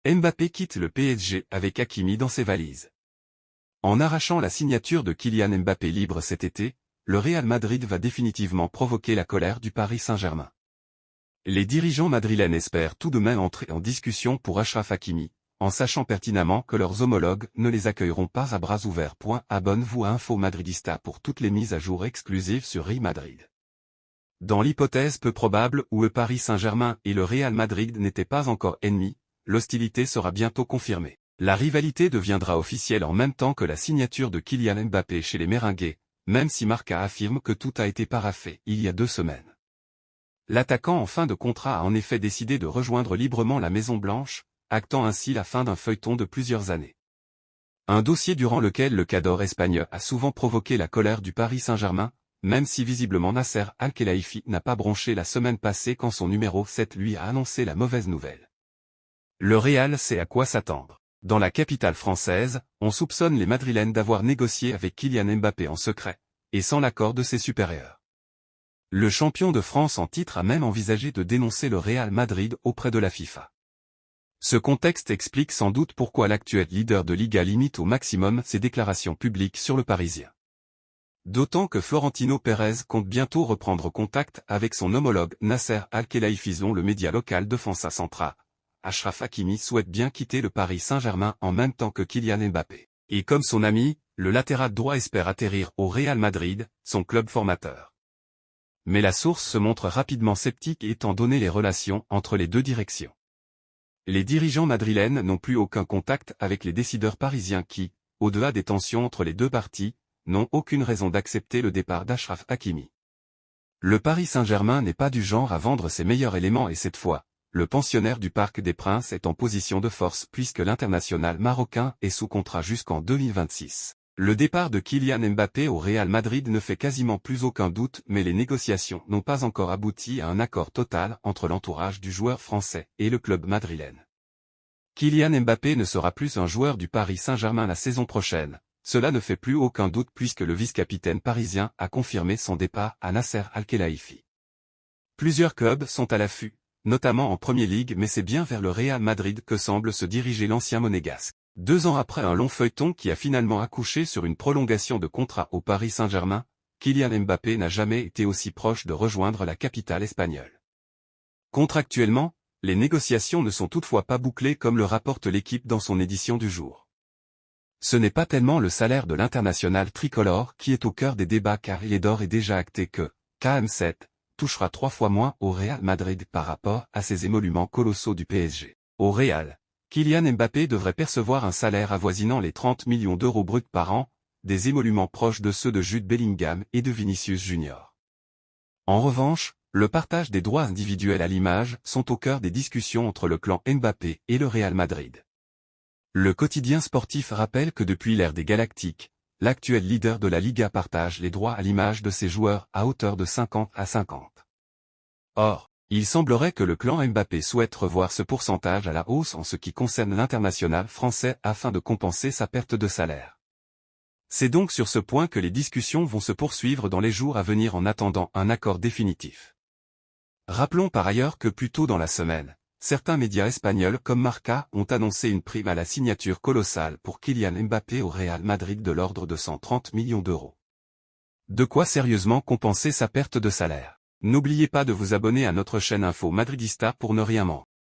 Mbappé quitte le PSG avec Hakimi dans ses valises. En arrachant la signature de Kylian Mbappé libre cet été, le Real Madrid va définitivement provoquer la colère du Paris Saint-Germain. Les dirigeants madrilènes espèrent tout de même entrer en discussion pour Achraf Hakimi, en sachant pertinemment que leurs homologues ne les accueilleront pas à bras ouverts. Abonne-vous à Info Madridista pour toutes les mises à jour exclusives sur Real Madrid. Dans l'hypothèse peu probable où le Paris Saint-Germain et le Real Madrid n'étaient pas encore ennemis, l'hostilité sera bientôt confirmée. La rivalité deviendra officielle en même temps que la signature de Kylian Mbappé chez les Merengues, même si Marca affirme que tout a été paraphé il y a 2 semaines. L'attaquant en fin de contrat a en effet décidé de rejoindre librement la Maison-Blanche, actant ainsi la fin d'un feuilleton de plusieurs années. Un dossier durant lequel le cador espagnol a souvent provoqué la colère du Paris Saint-Germain, même si visiblement Nasser Al-Khelaifi n'a pas bronché la semaine passée quand son numéro 7 lui a annoncé la mauvaise nouvelle. Le Real sait à quoi s'attendre. Dans la capitale française, on soupçonne les Madrilènes d'avoir négocié avec Kylian Mbappé en secret, et sans l'accord de ses supérieurs. Le champion de France en titre a même envisagé de dénoncer le Real Madrid auprès de la FIFA. Ce contexte explique sans doute pourquoi l'actuel leader de Liga limite au maximum ses déclarations publiques sur le Parisien. D'autant que Florentino Pérez compte bientôt reprendre contact avec son homologue Nasser Al-Khelaifi, dont le média local Defensa Central. Achraf Hakimi souhaite bien quitter le Paris Saint-Germain en même temps que Kylian Mbappé. Et comme son ami, le latéral droit espère atterrir au Real Madrid, son club formateur. Mais la source se montre rapidement sceptique étant donné les relations entre les deux directions. Les dirigeants madrilènes n'ont plus aucun contact avec les décideurs parisiens qui, au-delà des tensions entre les deux parties, n'ont aucune raison d'accepter le départ d'Achraf Hakimi. Le Paris Saint-Germain n'est pas du genre à vendre ses meilleurs éléments et cette fois, le pensionnaire du Parc des Princes est en position de force puisque l'international marocain est sous contrat jusqu'en 2026. Le départ de Kylian Mbappé au Real Madrid ne fait quasiment plus aucun doute, mais les négociations n'ont pas encore abouti à un accord total entre l'entourage du joueur français et le club madrilène. Kylian Mbappé ne sera plus un joueur du Paris Saint-Germain la saison prochaine, cela ne fait plus aucun doute puisque le vice-capitaine parisien a confirmé son départ à Nasser Al-Khelaifi. Plusieurs clubs sont à l'affût, notamment en Premier League, mais c'est bien vers le Real Madrid que semble se diriger l'ancien monégasque. 2 ans après un long feuilleton qui a finalement accouché sur une prolongation de contrat au Paris Saint-Germain, Kylian Mbappé n'a jamais été aussi proche de rejoindre la capitale espagnole. Contractuellement, les négociations ne sont toutefois pas bouclées comme le rapporte l'équipe dans son édition du jour. Ce n'est pas tellement le salaire de l'international tricolore qui est au cœur des débats car il est d'ores et déjà acté que KM7 touchera 3 fois moins au Real Madrid par rapport à ses émoluments colossaux du PSG. Au Real, Kylian Mbappé devrait percevoir un salaire avoisinant les 30 millions d'euros bruts par an, des émoluments proches de ceux de Jude Bellingham et de Vinicius Junior. En revanche, le partage des droits individuels à l'image sont au cœur des discussions entre le clan Mbappé et le Real Madrid. Le quotidien sportif rappelle que depuis l'ère des Galactiques, l'actuel leader de la Liga partage les droits à l'image de ses joueurs à hauteur de 50 à 50. Or, il semblerait que le clan Mbappé souhaite revoir ce pourcentage à la hausse en ce qui concerne l'international français afin de compenser sa perte de salaire. C'est donc sur ce point que les discussions vont se poursuivre dans les jours à venir en attendant un accord définitif. Rappelons par ailleurs que plus tôt dans la semaine, certains médias espagnols comme Marca ont annoncé une prime à la signature colossale pour Kylian Mbappé au Real Madrid de l'ordre de 130 millions d'euros. De quoi sérieusement compenser sa perte de salaire. N'oubliez pas de vous abonner à notre chaîne Info Madridista pour ne rien manquer.